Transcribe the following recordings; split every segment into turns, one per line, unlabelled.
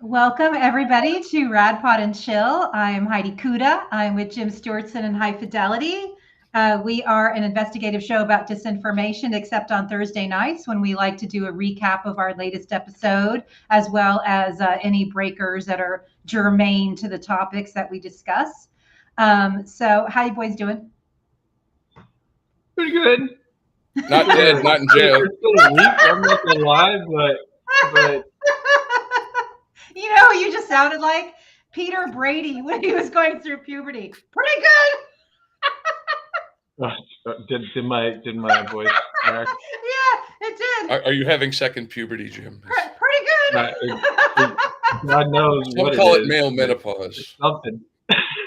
Welcome, everybody, to Rad Pod and Chill. I'm Heidi Kuda. I'm with Jim Stewartson and High Fidelity. We are an investigative show about disinformation, except on Thursday nights when we like to do a recap of our latest episode, as well as any breakers that are germane to the topics that we discuss. So how you boys doing?
Pretty good.
Not dead, not in jail.
It's still a week, I'm not gonna lie, but
You know, you just sounded like Peter Brady when he was going through puberty. Pretty good.
did my voice crack?
Yeah, it did.
Are you having second puberty, Jim?
Pretty good.
God knows what
Don't call
it
it
is.
male menopause.
It's something.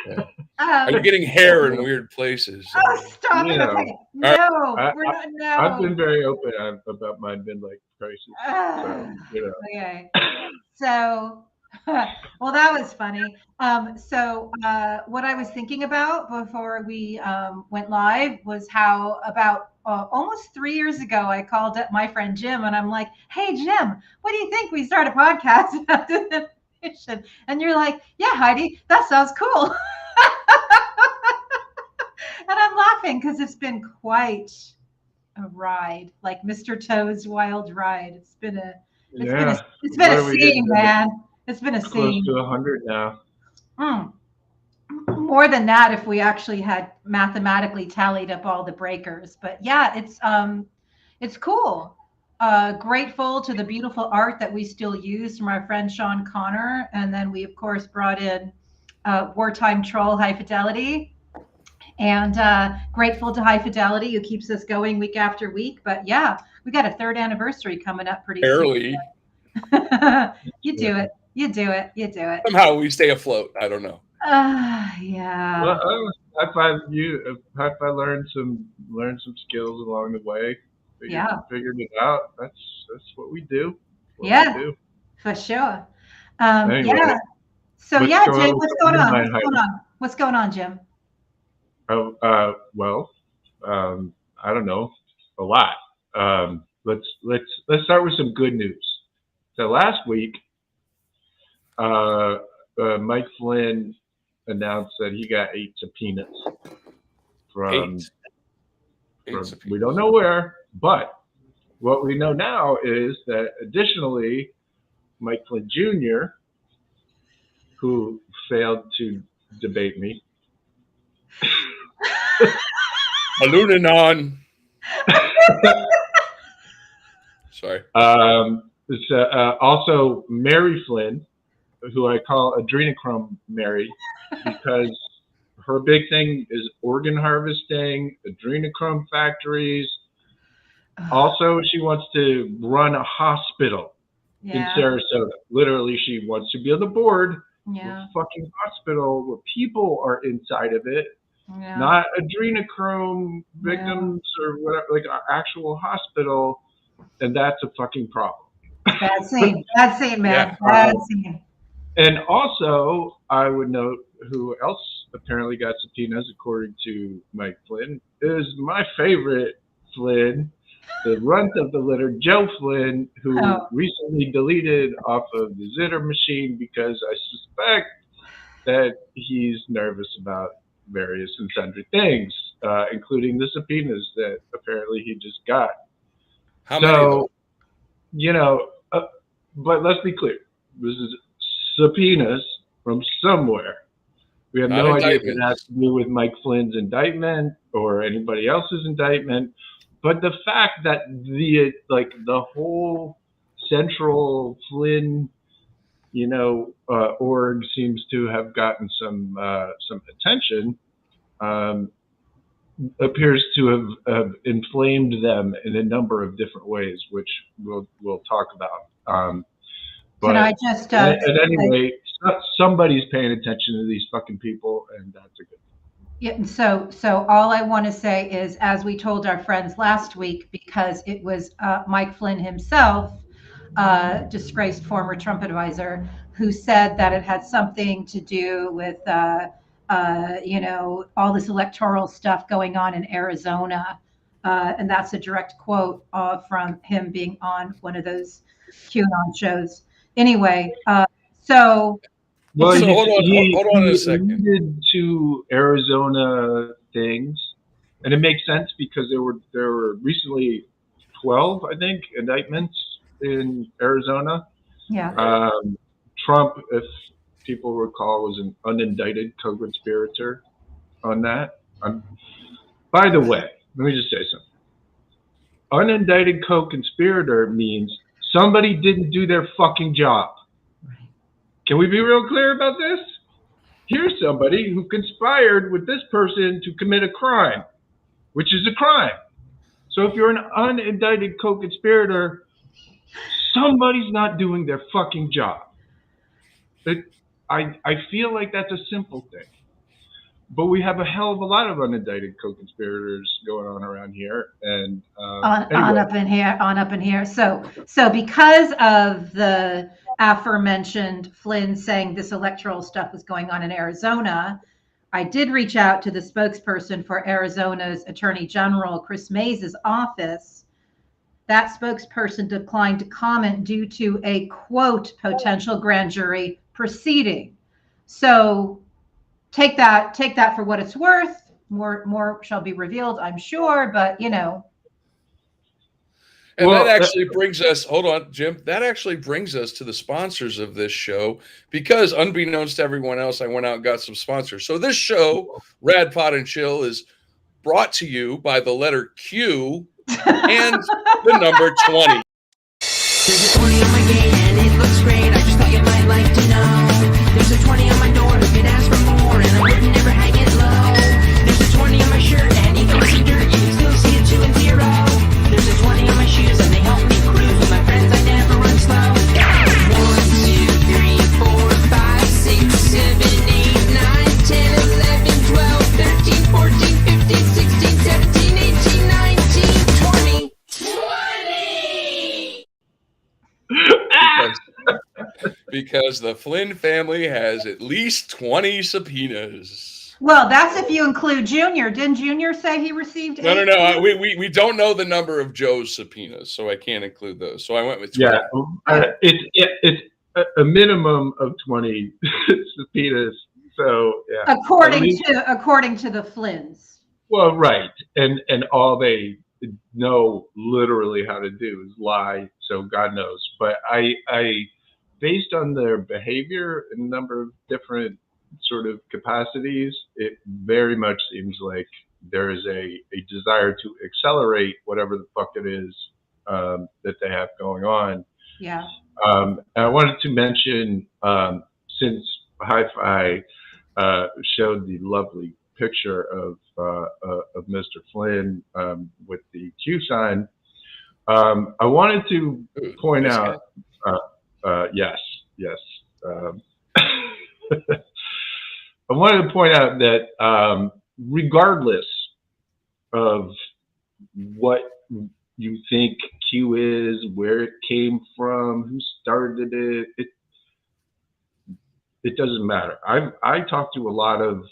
Yeah. Are you getting hair in weird places?
Oh, stop it. Okay. No, we're not. No.
I've been very open about my midlife crisis.
Okay. So, well, that was funny. So what I was thinking about before we went live was how about almost 3 years ago, I called up my friend Jim and I'm like, hey, Jim, what do you think we start a podcast about disinformation? And you're like, yeah, Heidi, that sounds cool. And I'm laughing because it's been quite a ride, like Mr. Toad's wild ride. It's been a scene, man. It's been a scene.
Close to 100 now.
More than that, if we actually had mathematically tallied up all the breakers. But yeah, it's cool. Grateful to the beautiful art that we still use from our friend Sean Connor, and then we of course brought in wartime troll High Fidelity. And grateful to High Fidelity, who keeps us going week after week. But yeah, we got a 3rd anniversary coming up pretty
Barely.
soon. You do it. You do it. You do it.
Somehow we stay afloat. I don't know.
Yeah.
Well, I learned some skills along the way. Figured it out. That's what we do. We do.
For sure.
Anyway,
yeah. So yeah, Jim, what's going on? What's going on, Jim?
Well, I don't know, a lot. Let's start with some good news. So last week, Mike Flynn announced that he got 8 subpoenas from we don't know where, but what we know now is that additionally, Mike Flynn Jr., who failed to debate me.
Alunanon. Sorry.
Also, Mary Flynn, who I call Adrenochrome Mary, because her big thing is organ harvesting, adrenochrome factories. Also, she wants to run a hospital in Sarasota. Literally, she wants to be on the board of a fucking hospital where people are inside of it. Yeah. Not adrenochrome victims or whatever, like an actual hospital, and that's a fucking problem.
Bad scene, man. Bad scene.
And also, I would note who else apparently got subpoenas, according to Mike Flynn, is my favorite Flynn, the runt of the litter, Joe Flynn, who recently deleted off of the Zitter machine because I suspect that he's nervous about various and sundry things, including the subpoenas that apparently he just got.
How many?
But let's be clear. This is subpoenas from somewhere. We have no idea if it has to do with Mike Flynn's indictment or anybody else's indictment. But the fact that the whole central Flynn org seems to have gotten some attention, appears to have inflamed them in a number of different ways, which we'll talk about.
Can I just
at any rate, somebody's paying attention to these fucking people, and that's a good thing.
Yeah, and so all I want to say is, as we told our friends last week, because it was Mike Flynn himself, disgraced former Trump advisor, who said that it had something to do with all this electoral stuff going on in Arizona, and that's a direct quote from him being on one of those QAnon shows. Anyway, So,
well,
so hold on a second.
Alluded to Arizona things, and it makes sense because there were recently 12, I think, indictments in Arizona.
yeah.
Trump, if people recall, was an unindicted co-conspirator on that. By the way, let me just say something. Unindicted co-conspirator means somebody didn't do their fucking job. Can we be real clear about this? Here's somebody who conspired with this person to commit a crime, which is a crime. So if you're an unindicted co-conspirator, somebody's not doing their fucking job. I feel like that's a simple thing. But we have a hell of a lot of unindicted co-conspirators going on around here, and
on up in here. So because of the aforementioned Flynn saying this electoral stuff was going on in Arizona, I did reach out to the spokesperson for Arizona's Attorney General, Chris Mays' office. That spokesperson declined to comment due to a, quote, potential grand jury proceeding. So take that for what it's worth. More shall be revealed, I'm sure, but you know.
And well, that actually brings us, hold on, Jim, that actually brings us to the sponsors of this show, because unbeknownst to everyone else, I went out and got some sponsors. So this show, Rad Pod and Chill, is brought to you by the letter Q and the number 20.
There's a 20 on my gate and it looks great. I just thought you might like to know. There's a 20 on my door who could ask for more, and I wouldn't never hang it low. There's a 20 on my shirt and even some dirt, you can still see a 2 and 0. There's a 20 on my shoes and they help me cruise. With my friends I never run slow. 1, 2, 3, 4, 5, 6, 7, 8, 9, 10, 11, 12, 13, 14, 15, 16, 17, 18, 19, 20. 20!
Because the Flynn family has at least 20 subpoenas.
Well, that's if you include Junior. Didn't Junior say he received 8?
No. We don't know the number of Joe's subpoenas, so I can't include those. So I went with 20.
Yeah, it's a minimum of 20 subpoenas. So yeah,
according to the Flynns.
Well, right, and all they know literally how to do is lie. So God knows, but I based on their behavior in a number of different sort of capacities, it very much seems like there is a desire to accelerate whatever the fuck it is that they have going on.
Yeah.
And I wanted to mention, since Hi-Fi showed the lovely picture of Mr. Flynn with the Q sign, I wanted to point out, yes. I wanted to point out that regardless of what you think Q is, where it came from, who started it, it doesn't matter. I talk to a lot of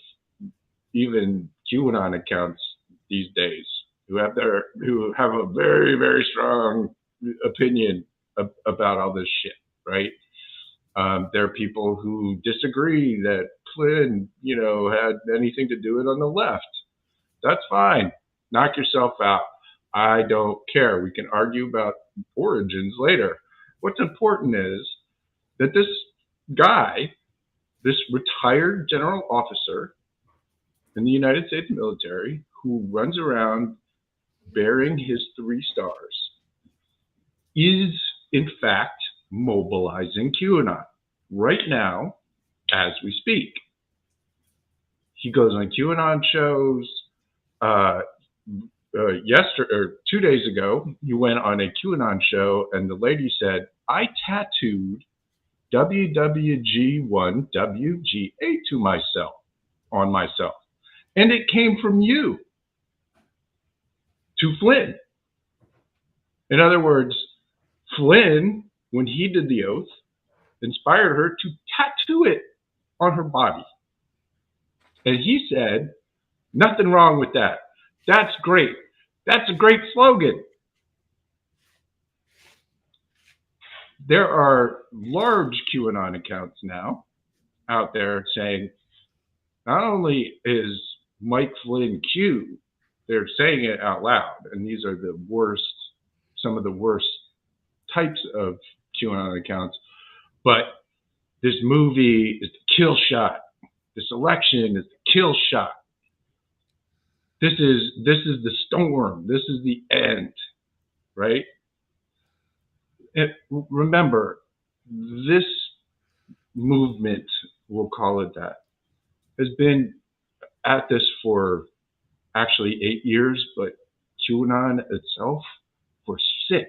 even QAnon accounts these days who have a very, very strong opinion about all this shit, right? There are people who disagree that Flynn, had anything to do with it on the left. That's fine. Knock yourself out. I don't care. We can argue about origins later. What's important is that this guy, this retired general officer in the United States military, who runs around bearing his 3 stars, is in fact mobilizing QAnon right now as we speak. He goes on QAnon shows. Yesterday or 2 days ago, he went on a QAnon show, and the lady said, "I tattooed WWG1WGA on myself, and it came from you to Flynn." In other words, Flynn, when he did the oath, inspired her to tattoo it on her body. And he said, nothing wrong with that. That's great. That's a great slogan. there are large QAnon accounts now out there saying not only is Mike Flynn Q, they're saying it out loud, and these are the worst, some of the worst types of QAnon accounts, but this movie is the kill shot. This election is the kill shot. This is the storm. This is the end, right? And remember, this movement, we'll call it that, has been at this for actually 8 years, but QAnon itself for 6.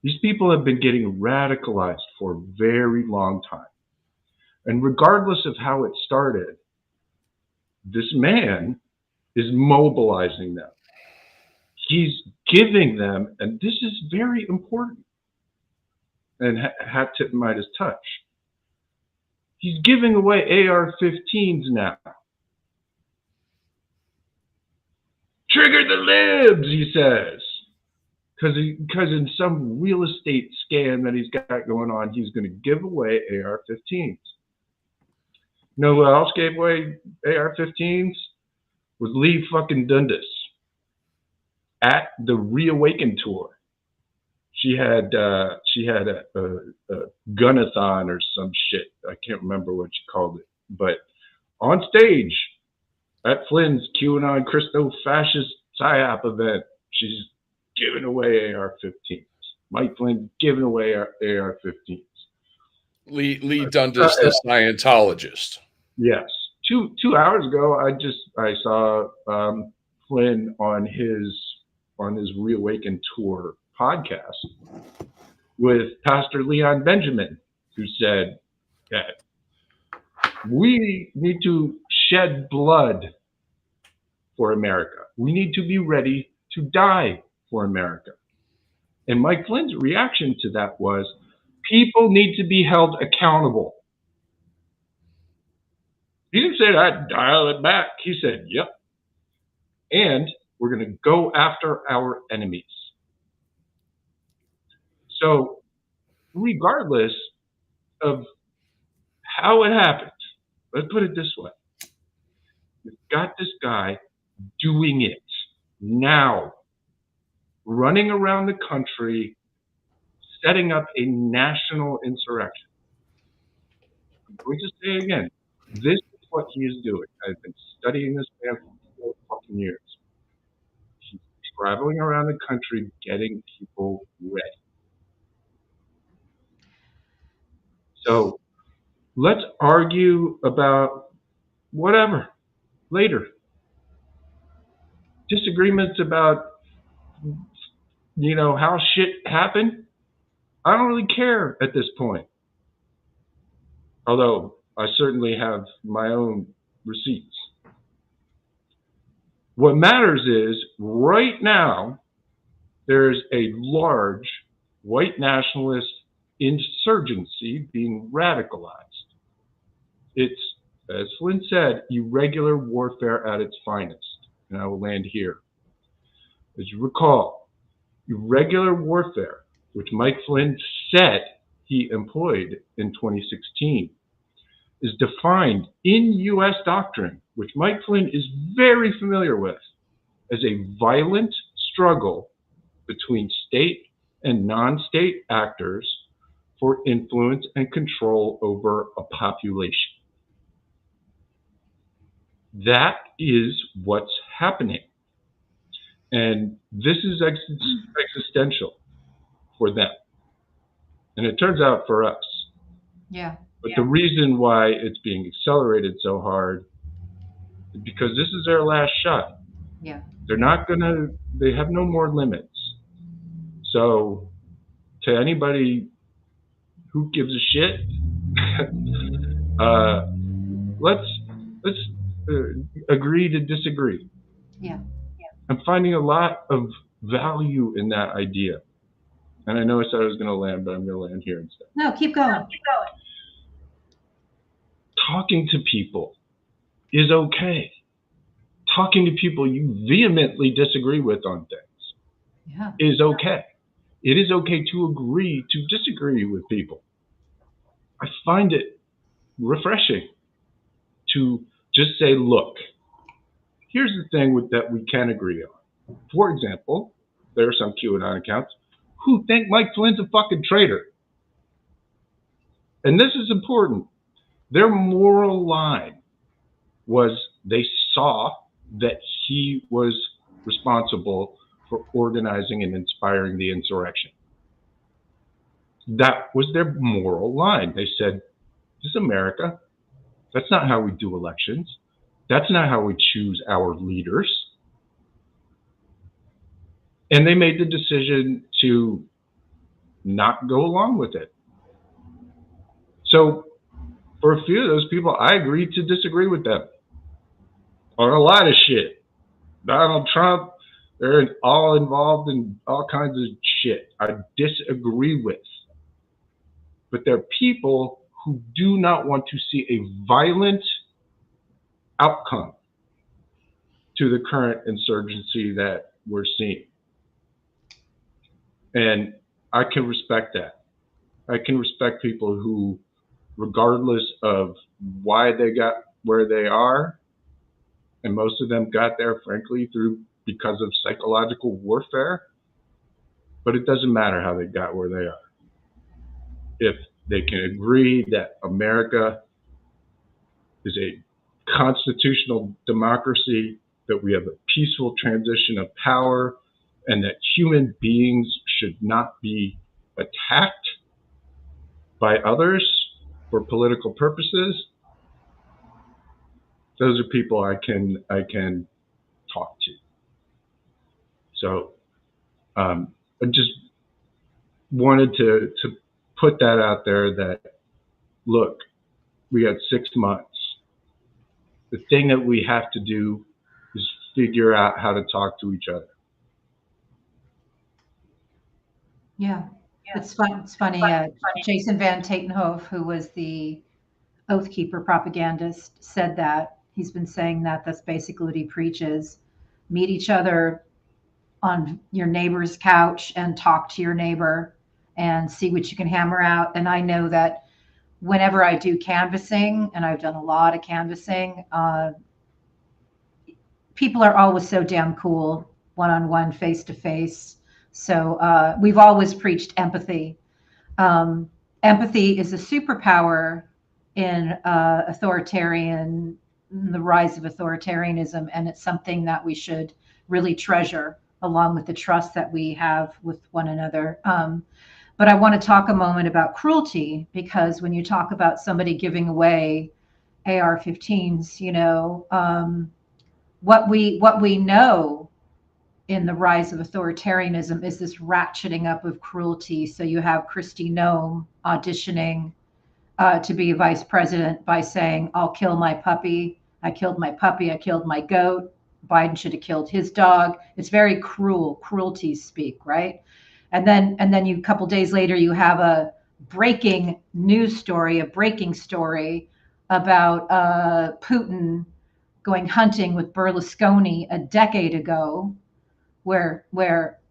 These people have been getting radicalized for a very long time. And regardless of how it started, this man is mobilizing them. He's giving them, and this is very important, and hat tip Midas touch. He's giving away AR-15s now. Trigger the libs, he says. Because in some real estate scam that he's got going on, he's going to give away AR-15s. You know who else gave away AR-15s? Was Lee fucking Dundas at the Reawaken tour. She had a gunathon or some shit. I can't remember what she called it. But on stage at Flynn's QAnon Christo-Fascist PSYOP event, she's giving away AR-15s. Mike Flynn giving away AR-15s.
Lee Dundas, the Scientologist.
Yes. Two hours ago, I saw Flynn on his Reawaken tour podcast with Pastor Leon Benjamin, who said that we need to shed blood for America. We need to be ready to die for America. And Mike Flynn's reaction to that was, people need to be held accountable. He didn't say that, dial it back. He said, yep. And we're going to go after our enemies. So regardless of how it happened, let's put it this way. You've got this guy doing it now, running around the country, setting up a national insurrection. I'm going to say again, this is what he is doing. I've been studying this man for 4 fucking years. He's traveling around the country getting people ready. So let's argue about whatever later. Disagreements about, how shit happened. I don't really care at this point. Although I certainly have my own receipts. What matters is right now, there's a large white nationalist insurgency being radicalized. It's, as Flynn said, irregular warfare at its finest. And I will land here. As you recall, irregular warfare, which Mike Flynn said he employed in 2016, is defined in U.S. doctrine, which Mike Flynn is very familiar with, as a violent struggle between state and non-state actors for influence and control over a population. That is what's happening. And this is existential for them. And it turns out for us.
Yeah.
But the reason why it's being accelerated so hard is because this is their last shot.
Yeah.
They have no more limits. So to anybody who gives a shit, let's agree to disagree.
Yeah.
I'm finding a lot of value in that idea. And I know I said I was going to land, but I'm going to land here instead.
No, keep going.
Talking to people is okay. Talking to people you vehemently disagree with on things is okay. It is okay to agree to disagree with people. I find it refreshing to just say, look, here's the thing that we can agree on. For example, there are some QAnon accounts who think Mike Flynn's a fucking traitor. And this is important. Their moral line was they saw that he was responsible for organizing and inspiring the insurrection. That was their moral line. They said, this is America. That's not how we do elections. That's not how we choose our leaders. And they made the decision to not go along with it. So for a few of those people, I agreed to disagree with them on a lot of shit. Donald Trump, they're all involved in all kinds of shit I disagree with. But they're people who do not want to see a violent outcome to the current insurgency that we're seeing. And I can respect that. I can respect people who, regardless of why they got where they are, and most of them got there, frankly, because of psychological warfare, but it doesn't matter how they got where they are. If they can agree that America is a constitutional democracy, that we have a peaceful transition of power, and that human beings should not be attacked by others for political purposes, those are people I can talk to. So I just wanted to put that out there that, look, we got 6 months. The thing that we have to do is figure out how to talk to each other.
Yeah, it's fun. It's funny. Jason Van Tatenhove, who was the Oath Keeper propagandist, said that. He's been saying that. That's basically what he preaches. Meet each other on your neighbor's couch and talk to your neighbor and see what you can hammer out. And I know that whenever I do canvassing, and I've done a lot of canvassing, people are always so damn cool, one-on-one, face-to-face. So we've always preached empathy. Empathy is a superpower in the rise of authoritarianism, and it's something that we should really treasure, along with the trust that we have with one another. But I want to talk a moment about cruelty, because when you talk about somebody giving away AR-15s, you know, what we know in the rise of authoritarianism is this ratcheting up of cruelty. So you have Kristi Noem auditioning to be a vice president by saying, I'll kill my puppy. I killed my puppy. I killed my goat. Biden should have killed his dog. It's very cruelty speak, right? And then you, a couple days later, you have a breaking news story, a breaking story about Putin going hunting with Berlusconi a decade ago, where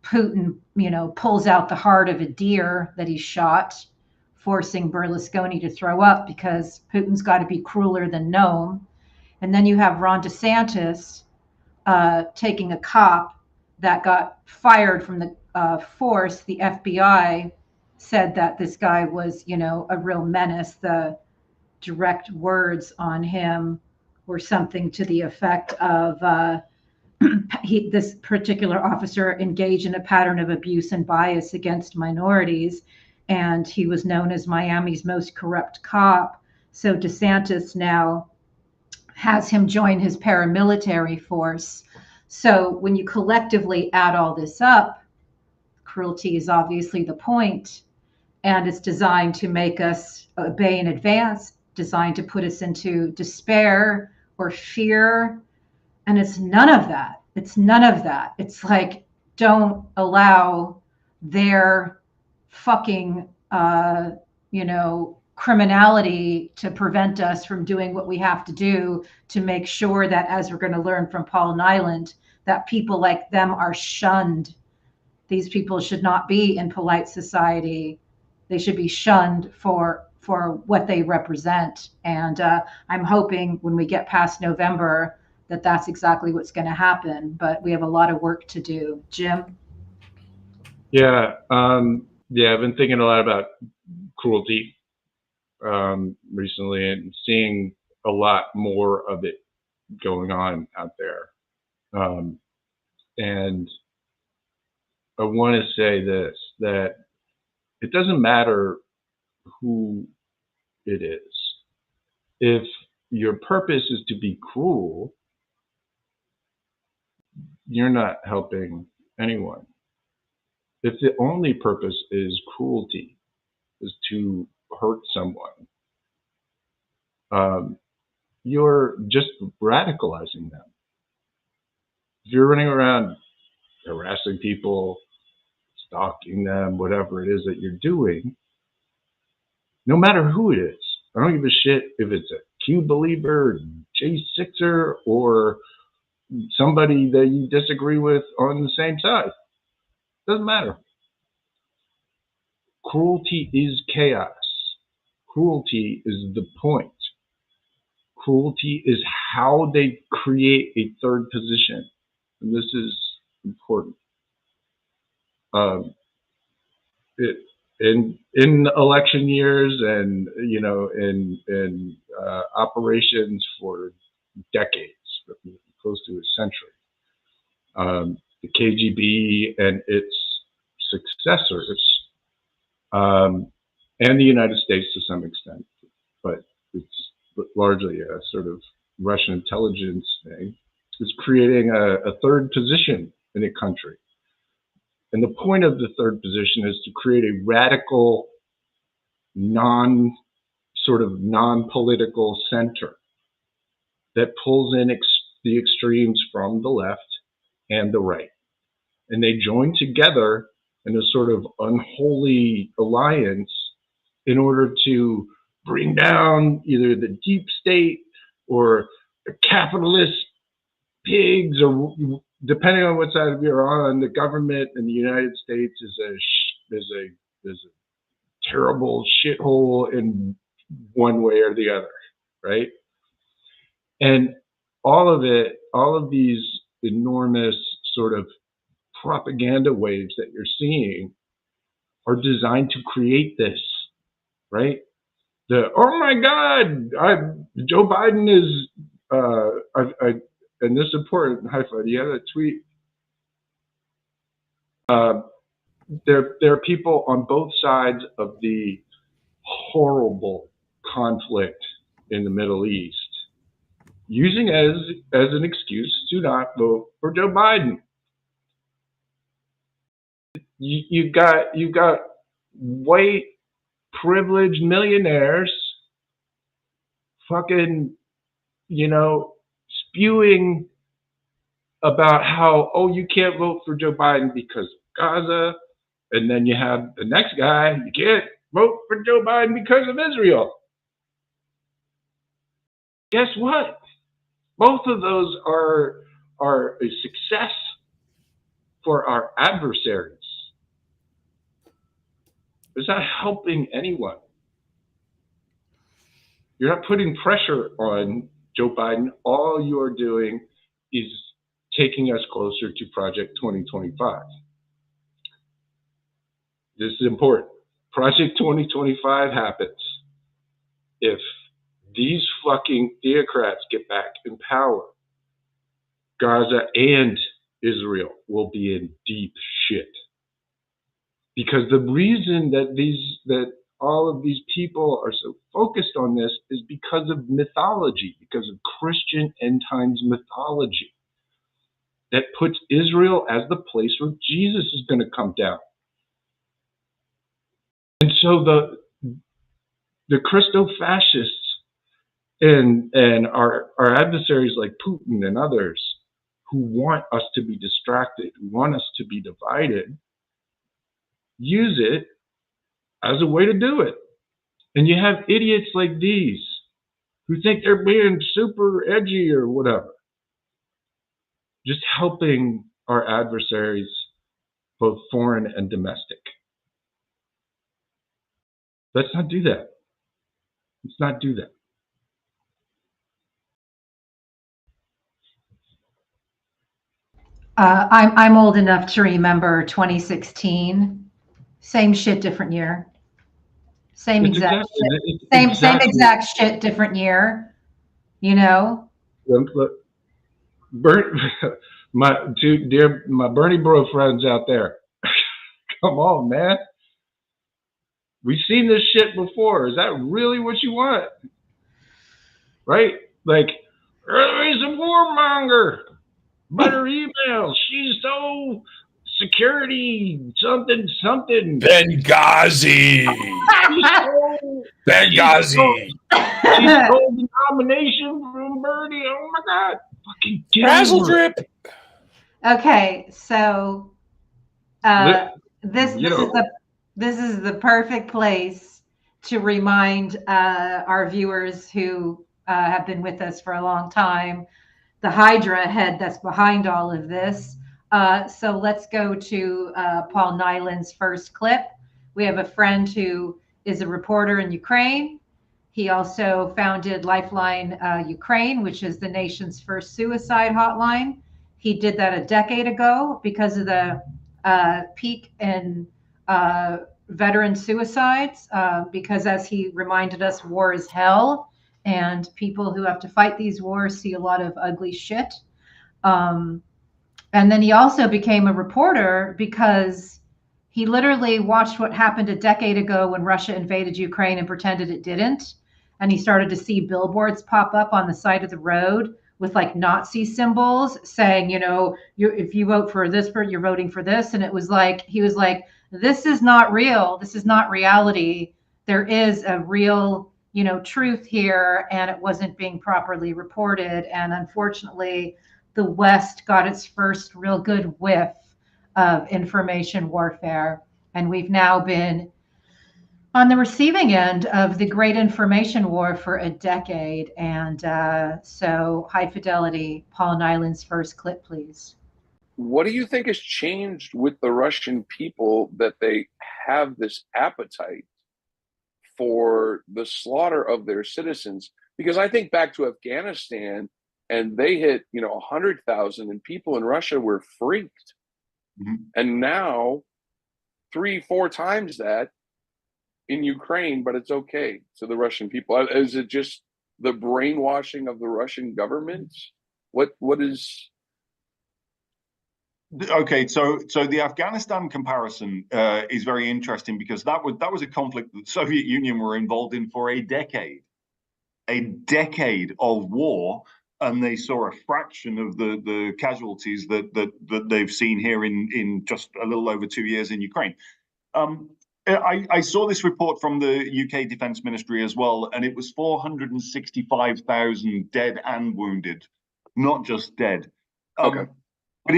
Putin, you know, pulls out the heart of a deer that he shot, forcing Berlusconi to throw up because Putin's got to be crueler than Noam. And then you have Ron DeSantis taking a cop that got fired from the force. The FBI said that this guy was, you know, a real menace. The direct words on him were something to the effect of this particular officer engaged in a pattern of abuse and bias against minorities, and he was known as Miami's most corrupt cop. So DeSantis now has him join his paramilitary force. So when you collectively add all this up, cruelty is obviously the point, and it's designed to make us obey in advance, designed to put us into despair or fear. And it's none of that. It's none of that. It's like, don't allow their fucking, criminality to prevent us from doing what we have to do to make sure that, as we're going to learn from Paul Nyland, that people like them are shunned these people should not be in polite society. They should be shunned for what they represent. And I'm hoping when we get past November that that's exactly what's going to happen. But we have a lot of work to do. Jim?
Yeah, yeah, I've been thinking a lot about cruelty recently and seeing a lot more of it going on out there. And I want to say this, that it doesn't matter who it is. If your purpose is to be cruel, you're not helping anyone. If the only purpose is cruelty, is to hurt someone, you're just radicalizing them. If you're running around harassing people, stalking them, whatever it is that you're doing, no matter who it is, I don't give a shit if it's a Q believer, J6er, or somebody that you disagree with on the same side. Doesn't matter. Cruelty is chaos. Cruelty is the point. Cruelty is how they create a third position. And this is important. In election years and, you know, in operations for decades, close to a century, the KGB and its successors, and the United States to some extent, but it's largely a sort of Russian intelligence thing, is creating a third position in a country. And the point of the third position is to create a radical, non-political center that pulls in the extremes from the left and the right. And they join together in a sort of unholy alliance in order to bring down either the deep state or the capitalist pigs, or depending on what side you're on, the government in the United States is a terrible shithole in one way or the other, right? And all of these enormous sort of propaganda waves that you're seeing are designed to create this, right? Oh my God, Joe Biden is, and this is important, Haifa, do you have a tweet? There are people on both sides of the horrible conflict in the Middle East using as an excuse to not vote for Joe Biden. You've got white privileged millionaires fucking, you know, spewing about how, oh, you can't vote for Joe Biden because of Gaza. And then you have the next guy, you can't vote for Joe Biden because of Israel. Guess what? Both of those are a success for our adversaries. It's not helping anyone. You're not putting pressure on Joe Biden. All you are doing is taking us closer to Project 2025. This is important. Project 2025 happens if these fucking theocrats get back in power. Gaza and Israel will be in deep shit. Because the reason that all of these people are so focused on this is because of mythology, because of Christian end times mythology that puts Israel as the place where Jesus is going to come down. And so the Christo-fascists and our adversaries like Putin and others who want us to be distracted, who want us to be divided, use it as a way to do it. And you have idiots like these who think they're being super edgy or whatever, just helping our adversaries both foreign and domestic. Let's not do that. Let's not do that.
I'm old enough to remember 2016. Same shit, different year. Same exact shit, different year. You know.
Look, my Bernie bro friends out there. Come on, man. We've seen this shit before. Is that really what you want? Right? Like, he's a warmonger. But her emails, she's so security, something.
Benghazi. Benghazi.
She stole the nomination from Bernie. Oh my God. Fucking
Razzle drip.
Okay, so this is the perfect place to remind our viewers who have been with us for a long time, the Hydra head that's behind all of this. So let's go to Paul Nyland's first clip. We have a friend who is a reporter in Ukraine. He also founded Lifeline Ukraine, which is the nation's first suicide hotline. He did that a decade ago because of the peak in veteran suicides, because as he reminded us, war is hell, and people who have to fight these wars see a lot of ugly shit. And then he also became a reporter because he literally watched what happened a decade ago when Russia invaded Ukraine and pretended it didn't. And he started to see billboards pop up on the side of the road with like Nazi symbols saying, you know, if you vote for this, you're voting for this. And it was like, he was like, this is not real. This is not reality. There is a real, you know, truth here, and it wasn't being properly reported. And unfortunately, the West got its first real good whiff of information warfare. And we've now been on the receiving end of the great information war for a decade. And so high fidelity, Paul Nyland's first clip, please.
What do you think has changed with the Russian people that they have this appetite for the slaughter of their citizens? Because I think back to Afghanistan, and they hit, 100,000, and people in Russia were freaked. Mm-hmm. And now 3-4 times that in Ukraine, but it's okay to the Russian people. Is it just the brainwashing of the Russian government? What is?
Okay, so the Afghanistan comparison is very interesting because that was a conflict that the Soviet Union were involved in for a decade of war, and they saw a fraction of the casualties that they've seen here in just a little over 2 years in Ukraine. I saw this report from the UK Defence Ministry as well, and it was 465,000 dead and wounded, not just dead.
Okay.
But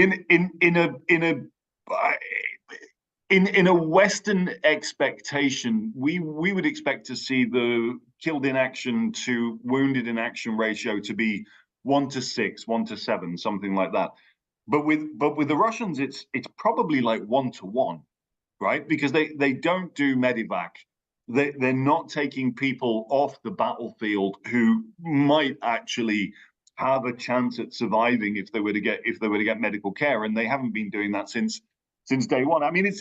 in a Western expectation, we would expect to see the killed in action to wounded in action ratio to be 1-6, 1-7, something like that. But with the Russians, it's probably like 1-1, right? Because they don't do medivac. They're not taking people off the battlefield who might actually have a chance at surviving if they were to get medical care, and they haven't been doing that since day one. I mean,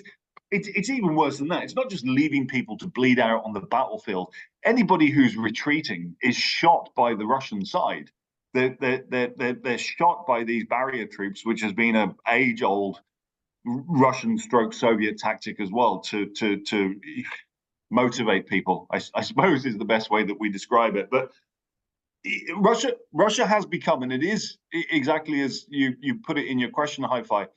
it's even worse than that. It's not just leaving people to bleed out on the battlefield. Anybody who's retreating is shot by the Russian side. They're shot by these barrier troops, which has been an age-old Russian/Soviet tactic as well to motivate people, I suppose, is the best way that we describe it. But Russia has become, and it is exactly as you put it in your question, Hi-Fi,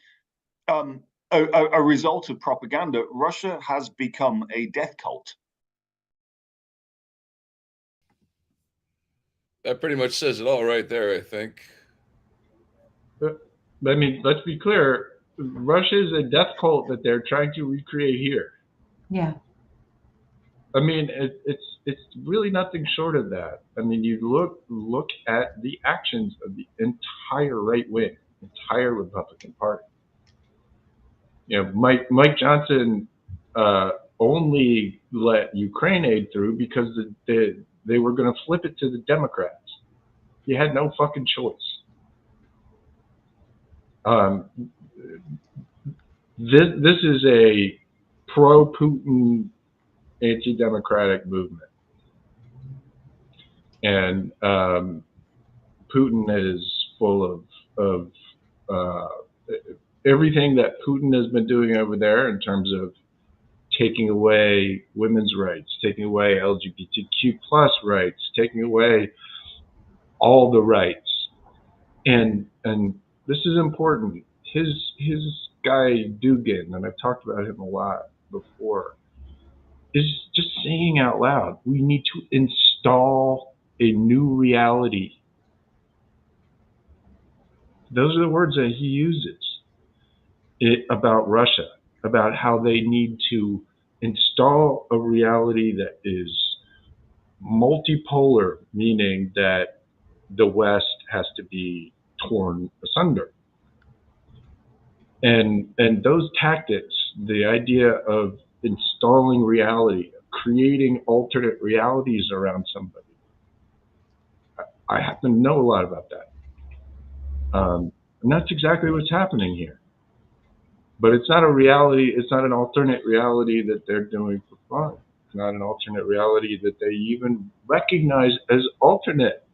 a result of propaganda. Russia has become a death cult.
That pretty much says it all right there, I think.
I mean, let's be clear. Russia is a death cult that they're trying to recreate here.
Yeah.
I mean, it's really nothing short of that. I mean, you look at the actions of the entire right wing, entire Republican Party. Mike Johnson only let Ukraine aid through because they were going to flip it to the Democrats. He had no fucking choice. This is a pro-Putin, anti-democratic movement, and Putin is full of everything that Putin has been doing over there in terms of taking away women's rights, taking away LGBTQ plus rights, taking away all the rights, and this is important. His guy Dugin, and I've talked about him a lot before, is just saying out loud, we need to install a new reality. Those are the words that he uses about Russia, about how they need to install a reality that is multipolar, meaning that the West has to be torn asunder. And those tactics, the idea of installing reality, creating alternate realities around somebody, I happen to know a lot about that. And that's exactly what's happening here. But it's not a reality, it's not an alternate reality that they're doing for fun. It's not an alternate reality that they even recognize as alternate,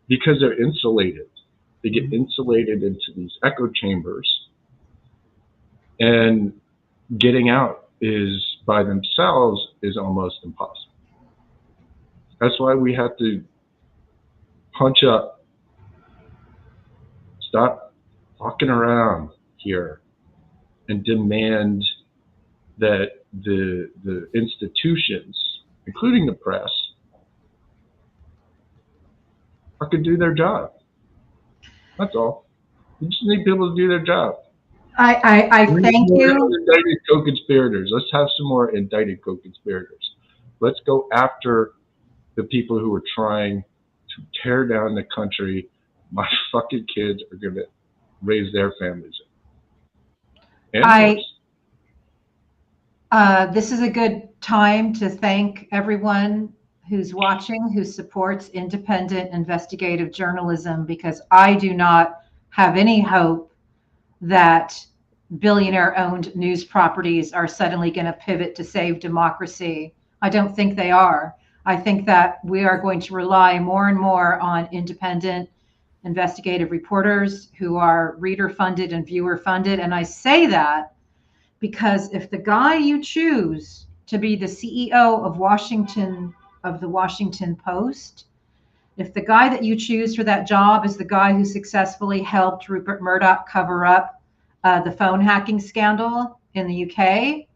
because they're insulated. They get insulated into these echo chambers, and getting out by themselves is almost impossible. That's why we have to punch up, stop fucking around here, and demand that the institutions, including the press, fucking do their job. That's all. We just need people to do their job.
I thank you.
Indicted co-conspirators. Let's have some more indicted co-conspirators. Let's go after the people who are trying to tear down the country my fucking kids are going to raise their families in.
This is a good time to thank everyone who's watching, who supports independent investigative journalism, because I do not have any hope that billionaire-owned news properties are suddenly going to pivot to save democracy. I don't think they are. I think that we are going to rely more and more on independent investigative reporters who are reader-funded and viewer-funded. And I say that because if the guy you choose to be the CEO of the Washington Post, if the guy that you choose for that job is the guy who successfully helped Rupert Murdoch cover up the phone hacking scandal in the UK,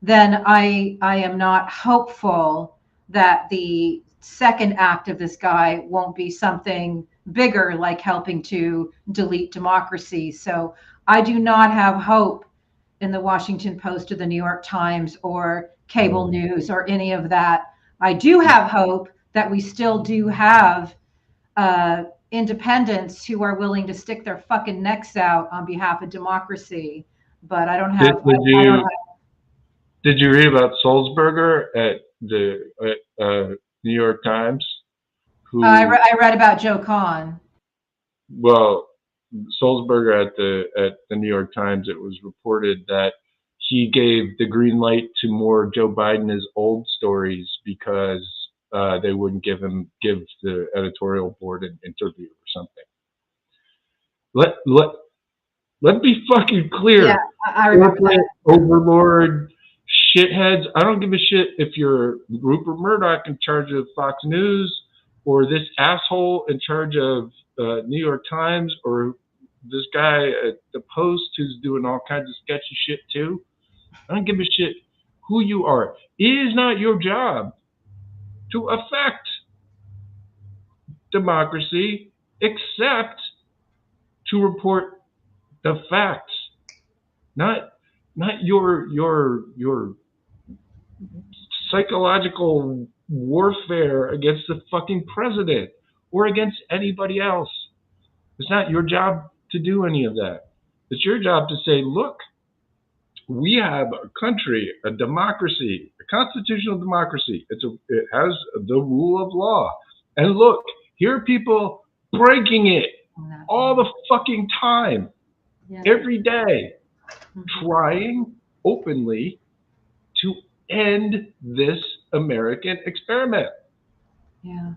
then I am not hopeful that the second act of this guy won't be something bigger, like helping to delete democracy. So I do not have hope in the Washington Post or the New York Times or cable news or any of that. I do have hope that we still do have independents who are willing to stick their fucking necks out on behalf of democracy. But I don't have.
Did you read about Sulzberger at the New York Times?
I read about Joe Kahn.
Well, Sulzberger at the New York Times, it was reported that he gave the green light to more Joe Biden as old stories because they wouldn't give the editorial board an interview or something. Let me fucking clear.
Yeah, I remember that.
Overlord shitheads. I don't give a shit if you're Rupert Murdoch in charge of Fox News, or this asshole in charge of New York Times, or this guy at the Post who's doing all kinds of sketchy shit too. I don't give a shit who you are. It is not your job to affect democracy except to report the facts, not your psychological warfare against the fucking president or against anybody else. It's not your job to do any of that. It's your job to say, look, We have a country, a democracy, a constitutional democracy. It has the rule of law. And look, here are people breaking it all the fucking time, every day, trying openly to end this American experiment.
Yeah.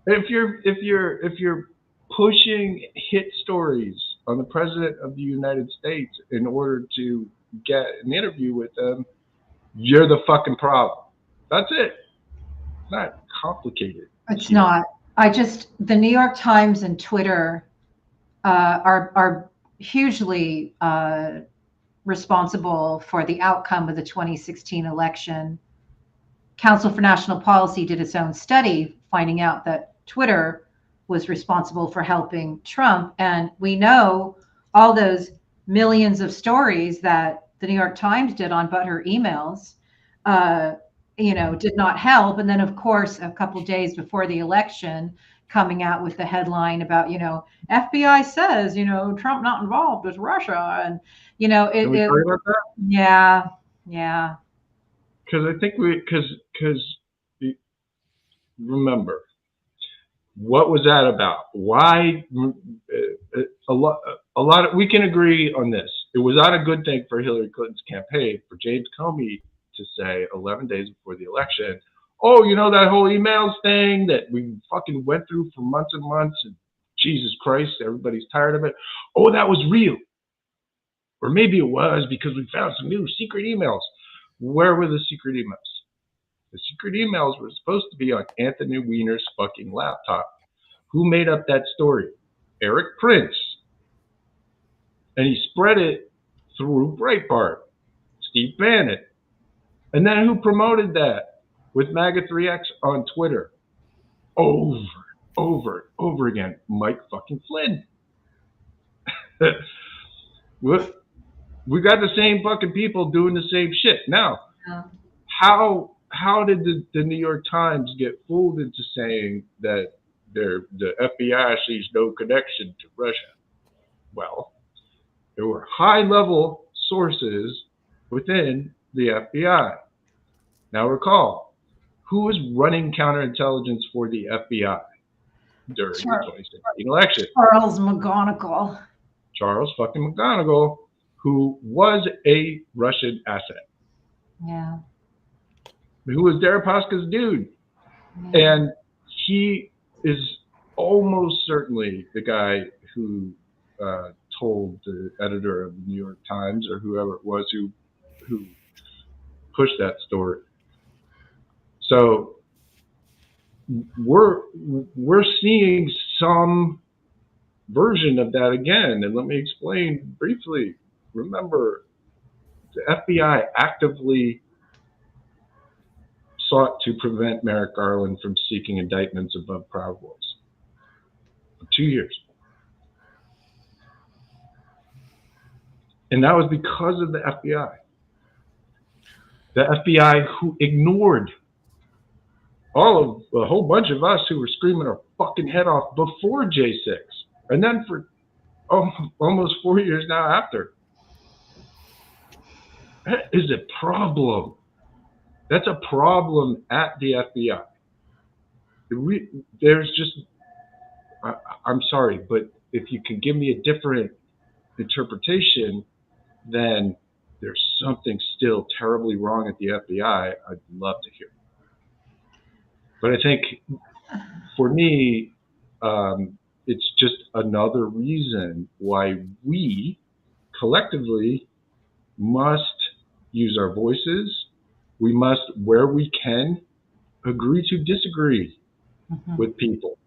If you're pushing hit stories on the president of the United States in order to get an interview with them, you're the fucking problem. That's it. It's not complicated.
It's not. The New York Times and Twitter are hugely responsible for the outcome of the 2016 election. Council for National Policy did its own study finding out that Twitter was responsible for helping Trump. And we know all those millions of stories that the New York Times did on but her emails, did not help. And then, of course, a couple of days before the election, coming out with the headline about, FBI says, Trump not involved with Russia. And,
Can we talk about that?
Yeah.
Because I think because remember, what was that about? Why? A lot. We can agree on this. It was not a good thing for Hillary Clinton's campaign for James Comey to say 11 days before the election, oh, that whole emails thing that we fucking went through for months and months, and Jesus Christ, everybody's tired of it. Oh, that was real. Or maybe it was because we found some new secret emails. Where were the secret emails? The secret emails were supposed to be on Anthony Weiner's fucking laptop. Who made up that story? Eric Prince. And he spread it through Breitbart, Steve Bannon. And then who promoted that with MAGA3X on Twitter? Over again. Mike fucking Flynn. We got the same fucking people doing the same shit. Now, how did the New York Times get fooled into saying that the FBI sees no connection to Russia? Well, there were high-level sources within the FBI. Now recall, who was running counterintelligence for the FBI during the 2016 election?
Charles McGonigal.
Charles fucking McGonigal, who was a Russian asset.
Yeah.
Who was Deripaska's dude. Yeah. And he is almost certainly the guy who told the editor of the New York Times or whoever it was who pushed that story. So we're seeing some version of that again. And let me explain briefly. Remember, the FBI actively sought to prevent Merrick Garland from seeking indictments above Proud Boys for 2 years. And that was because of the FBI. The FBI who ignored a whole bunch of us who were screaming our fucking head off before J6. And then for almost 4 years now after. That is a problem. That's a problem at the FBI. There's just, I'm sorry, but if you can give me a different interpretation, then there's something still terribly wrong at the FBI. I'd love to hear. But I think for me, it's just another reason why we collectively must use our voices. We must, where we can, agree to disagree with people.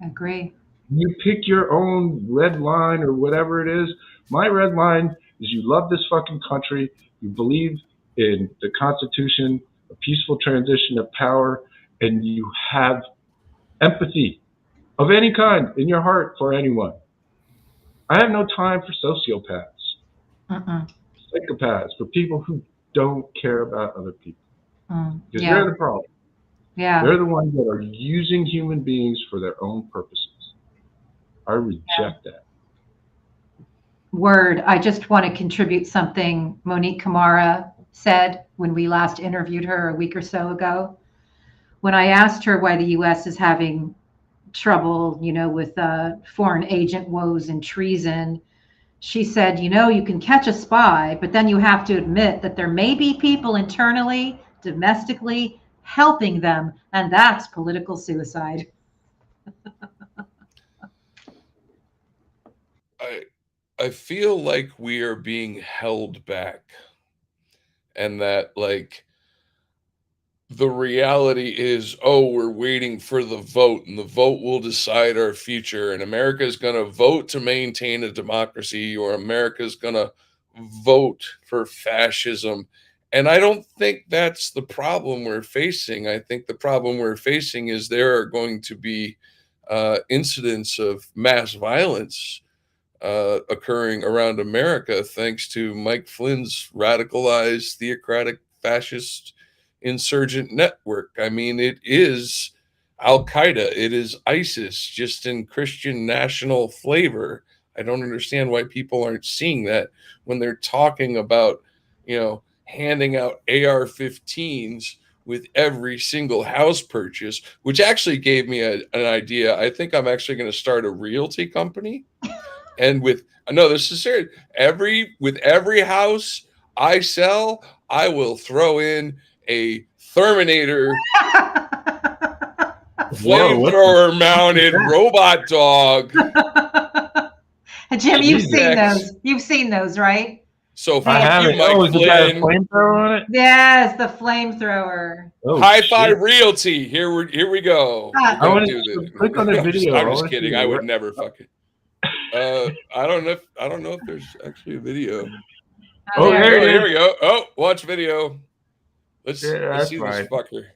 Agree.
You pick your own red line or whatever it is. My red line is you love this fucking country. You believe in the Constitution, a peaceful transition of power, and you have empathy of any kind in your heart for anyone. I have no time for sociopaths, psychopaths, for people who don't care about other people. Because they're the problem.
Yeah.
They're the ones that are using human beings for their own purposes. I reject that.
Word. I just want to contribute something Monique Kamara said when we last interviewed her a week or so ago. When I asked her why the U.S. is having trouble, with foreign agent woes and treason, she said, you can catch a spy, but then you have to admit that there may be people internally, domestically, helping them, and that's political suicide.
I feel like we are being held back, and that like the reality is, we're waiting for the vote, and the vote will decide our future, and America is going to vote to maintain a democracy, or America is going to vote for fascism. And I don't think that's the problem we're facing. I think the problem we're facing is there are going to be incidents of mass violence occurring around America thanks to Mike Flynn's radicalized, theocratic, fascist insurgent network. I mean, it is Al Qaeda, it is ISIS, just in Christian national flavor. I don't understand why people aren't seeing that when they're talking about, handing out AR-15s with every single house purchase, which actually gave me an idea. I think I'm actually going to start a realty company. And this is serious. With every house I sell, I will throw in a Terminator flamethrower mounted robot dog.
Jim, you've seen those. You've seen those, right?
So fuck you, Mike Flynn.
Flamethrower on it?
Yes, the flamethrower.
High five realty. Here we go.
I want to click on the video.
I'm just kidding. I would never fucking. I don't know if there's actually a video. Here we go. Oh, watch video. Let's see this fucker.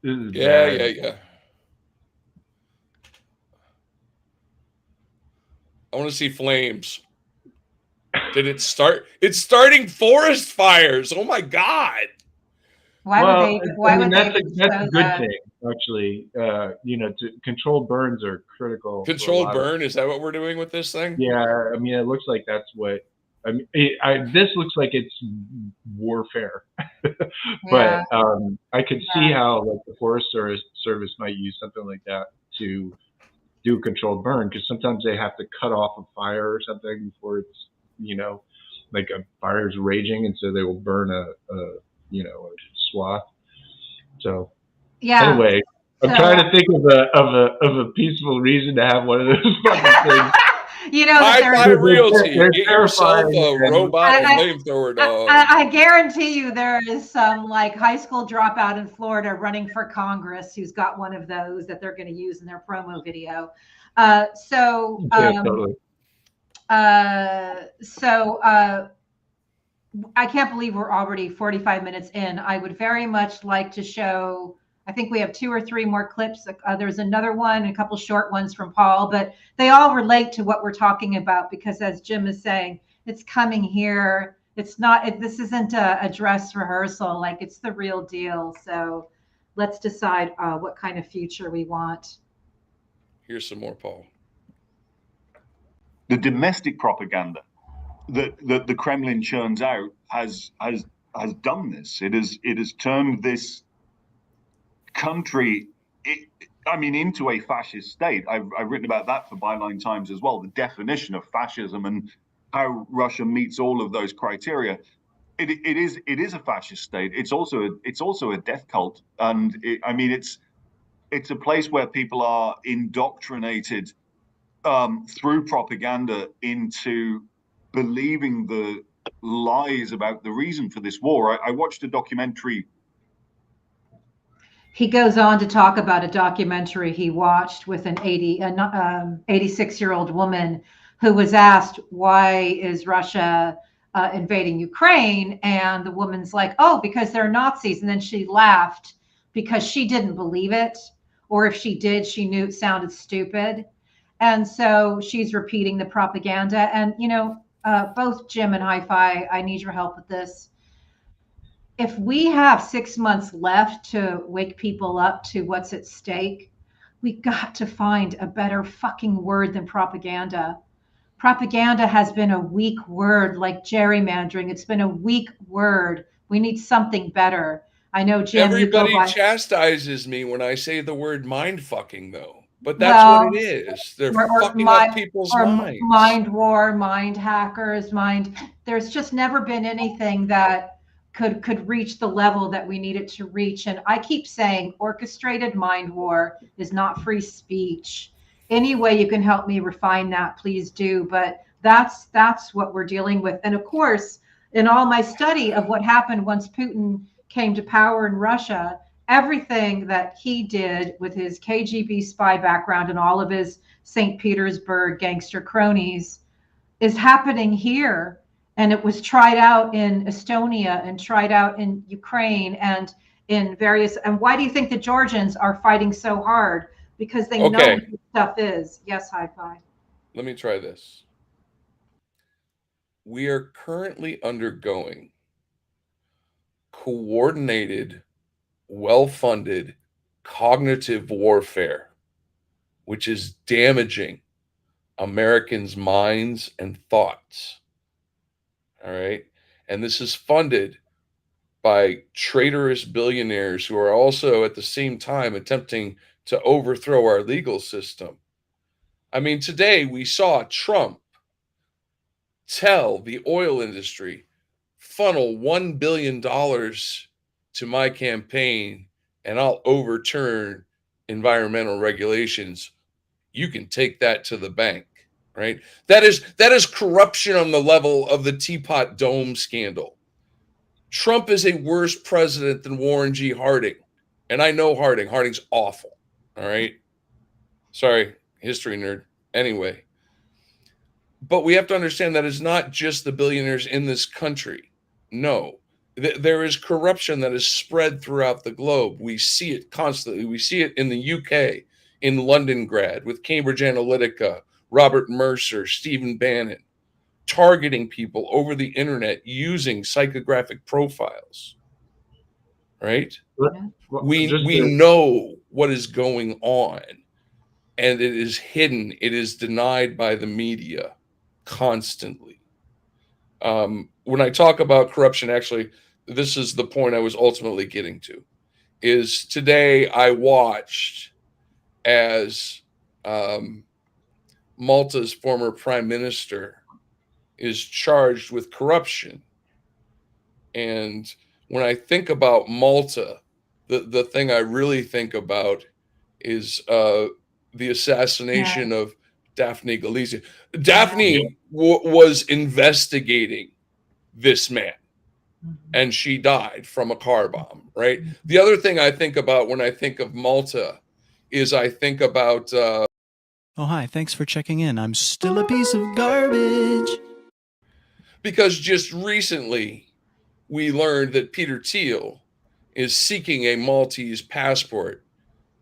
This is
Yeah. I want to see flames. Did it start? It's starting forest fires. Oh my God.
Why would they?
That's a good thing, actually. To controlled burns are critical.
Controlled burn, is that what we're doing with this thing?
Yeah, I mean, it looks like that's what. I mean, this looks like it's warfare, but I could see how like the Forest Service might use something like that to do a controlled burn, because sometimes they have to cut off a fire or something before it's like a fire is raging, and so they will burn a swath. So anyway, I'm trying to think of a peaceful reason to have one of those fucking things.
High realty. Get yourself a robot flamethrower dog.
I guarantee you there is some like high school dropout in Florida running for Congress who's got one of those that they're going to use in their promo video.
Totally.
I can't believe we're already 45 minutes in. I would very much like to show, I think we have 2 or 3 more clips. There's another one, a couple short ones from Paul, but they all relate to what we're talking about because, as Jim is saying, it's coming here. It's not, this isn't a dress rehearsal, like it's the real deal. So let's decide what kind of future we want.
Here's some more, Paul.
The domestic propaganda that the Kremlin churns out has done this. It has turned this country, into a fascist state. I've written about that for Byline Times as well. The definition of fascism and how Russia meets all of those criteria. It is a fascist state. It's also a death cult, and it's a place where people are indoctrinated through propaganda into believing the lies about the reason for this war. I watched a documentary.
He goes on to talk about a documentary he watched with an 86-year-old woman who was asked, why is Russia invading Ukraine? And the woman's like, oh, because they're Nazis. And then she laughed because she didn't believe it. Or if she did, she knew it sounded stupid. And so she's repeating the propaganda. And, both Jim and Hi-Fi, I need your help with this. If we have 6 months left to wake people up to what's at stake, We got to find a better fucking word than propaganda. Propaganda has been a weak word, like gerrymandering. It's been a weak word. We need something better. I know, Jim, you go
Everybody
by,
chastises me when I say the word mind fucking, though. But that's what it
well,
is. They're
or
fucking up
mind,
people's
or
minds.
mind war, mind hackers, mind. There's just never been anything that could reach the level that we need it to reach. And I keep saying, orchestrated mind war is not free speech. Any way you can help me refine that, please do. But that's what we're dealing with. And of course, in all my study of what happened once Putin came to power in Russia, everything that he did with his KGB spy background and all of his St. Petersburg gangster cronies is happening here. And it was tried out in Estonia and tried out in Ukraine and in various. And why do you think the Georgians are fighting so hard? Because they know
Okay,
what this stuff is. Yes, hi-fi.
let me try this. We are currently undergoing coordinated, well-funded cognitive warfare, which is damaging Americans' minds and thoughts. All right. And this is funded by traitorous billionaires who are also at the same time attempting to overthrow our legal system. I mean, today we saw Trump tell the oil industry, funnel $1 billion to my campaign and I'll overturn environmental regulations. You can take that to the bank, right? That is corruption on the level of the Teapot Dome scandal. Trump is a worse president than Warren G. Harding. And I know Harding. Harding's awful. All right. Sorry, history nerd. Anyway. But we have to understand that it's not just the billionaires in this country. No. There is corruption that is spread throughout the globe. We see it constantly. We see it in the UK, in Londongrad, with Cambridge Analytica, Robert Mercer, Stephen Bannon, targeting people over the internet using psychographic profiles. Right? We know what is going on, and it is hidden. It is denied by the media constantly. When I talk about corruption, actually, this is the point I was ultimately getting to. Is today I watched as Malta's former prime minister is charged with corruption. And when I think about Malta, the thing I really think about is the assassination of Daphne Galizia. Daphne was investigating this man, and she died from a car bomb, right? The other thing I think about when I think of Malta is I think about...
oh, hi, thanks for checking in. I'm still a piece of garbage.
Because just recently, we learned that Peter Thiel is seeking a Maltese passport.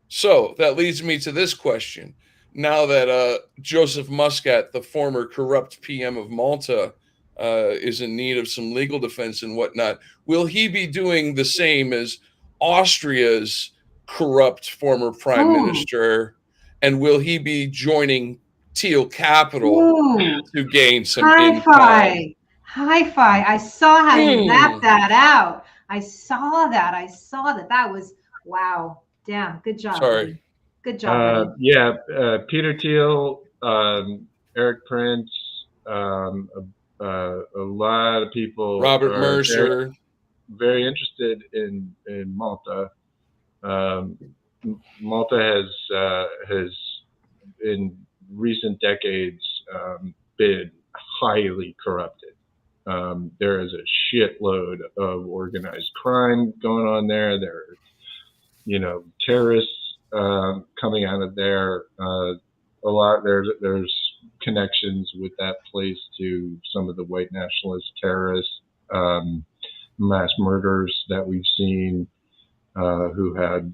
So that leads me to this question. Now that Joseph Muscat, the former corrupt PM of Malta, is in need of some legal defense and whatnot, will he be doing the same as Austria's corrupt former prime minister? And will he be joining Thiel Capital to gain some income?
Hi-fi. I saw how you mapped that out. I saw that. That was, wow. Damn. Good job.
Sorry.
Buddy. Good job.
Peter Thiel, Eric Prince, a lot of people.
Robert Mercer.
Very interested in Malta. Malta has in recent decades been highly corrupted. There is a shitload of organized crime going on there. There are, terrorists coming out of there. A lot. There's connections with that place to some of the white nationalist terrorists, mass murders that we've seen, who had,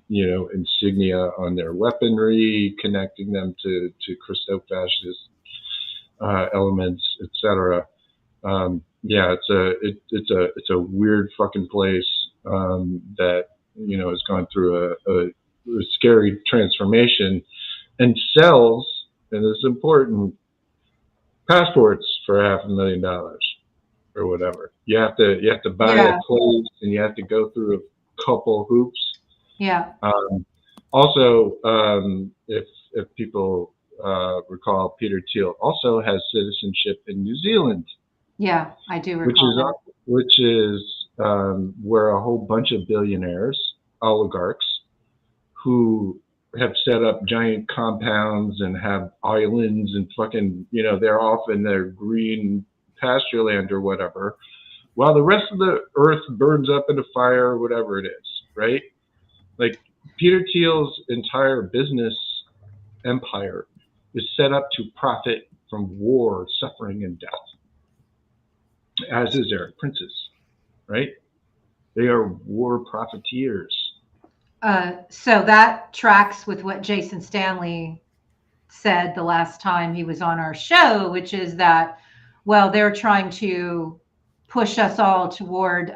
insignia on their weaponry, connecting them to Christo-fascist elements, etc. It's a weird fucking place that has gone through scary transformation, and sells, and it's important, passports for $500,000 or whatever. You have to buy a place, and you have to go through a couple hoops.
Yeah.
Also, if people recall, Peter Thiel also has citizenship in New Zealand.
Yeah, I do recall
which is where a whole bunch of billionaires, oligarchs, who have set up giant compounds and have islands and fucking, they're off in their green pasture land or whatever, while the rest of the earth burns up in a fire or whatever it is, right? Like, Peter Thiel's entire business empire is set up to profit from war, suffering, and death, as is Eric Prince's, right? They are war profiteers.
So that tracks with what Jason Stanley said the last time he was on our show, which is that, well, they're trying to push us all toward,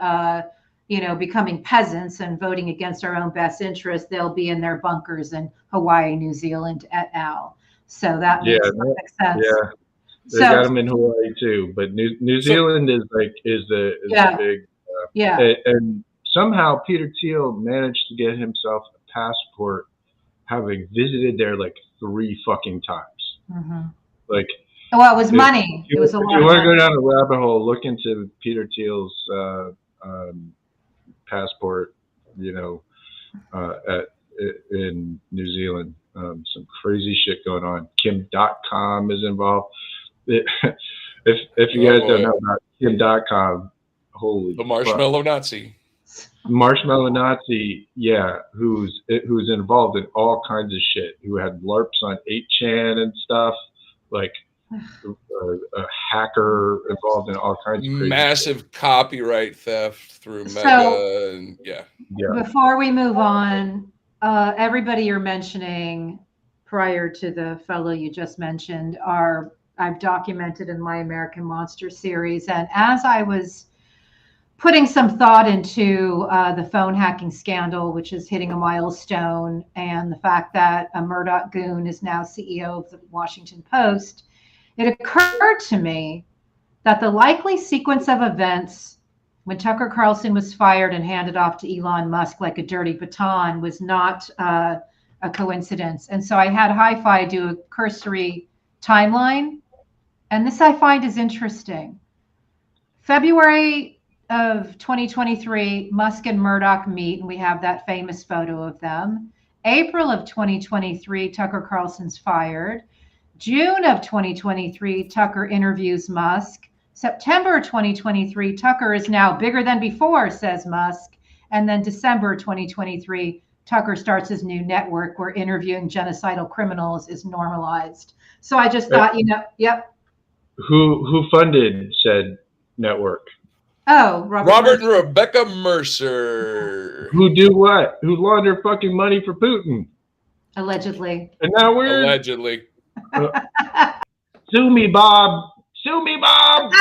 becoming peasants and voting against our own best interests. They'll be in their bunkers in Hawaii, New Zealand, et al. So that makes perfect sense.
Yeah, they got them in Hawaii too, but New Zealand is the big. And somehow Peter Thiel managed to get himself a passport, having visited there like 3 fucking times.
Mm-hmm.
Like,
well, it was money. It was a lot.
If you want to go down a rabbit hole, look into Peter Thiel's passport. In New Zealand, some crazy shit going on. Kim.com is involved. If you guys don't know about Kim.com, holy
the marshmallow
fuck.
Nazi.
Marshmallow Nazi, yeah, who's involved in all kinds of shit. Who had LARPs on 8chan and stuff, like a hacker involved in all kinds of crazy
massive
shit.
Copyright theft through Mega, and yeah.
Before we move on, everybody you're mentioning prior to the fellow you just mentioned I've documented in my American Monster series, and as I was putting some thought into the phone hacking scandal, which is hitting a milestone, and the fact that a Murdoch goon is now CEO of the Washington Post, it occurred to me that the likely sequence of events when Tucker Carlson was fired and handed off to Elon Musk like a dirty baton was not a coincidence. And so I had Hi-Fi do a cursory timeline, and this I find is interesting. February of 2023, Musk and Murdoch meet, and we have that famous photo of them. April of 2023, Tucker Carlson's fired. June of 2023, Tucker interviews Musk. September 2023, Tucker is now bigger than before, says Musk. And then December 2023, Tucker starts his new network where interviewing genocidal criminals is normalized. So I just thought,
Who funded said network?
Oh,
Robert and Rebecca Mercer.
Who do what? Who launder fucking money for Putin?
Allegedly.
And now we're
allegedly.
Sue me, Bob. Sue me, Bob.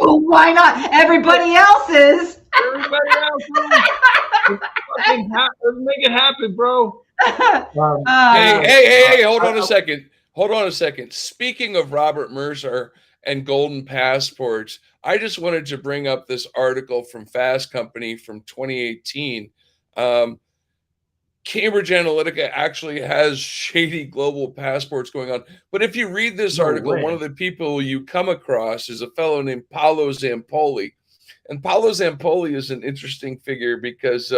Oh, why not? Everybody else is.
Everybody else is. Let's make it happen, bro.
Hey, hold on a second. Speaking of Robert Mercer and golden passports, I just wanted to bring up this article from Fast Company from 2018. Cambridge Analytica actually has shady global passports going on. But if you read this article, one of the people you come across is a fellow named Paolo Zampoli. And Paolo Zampoli is an interesting figure because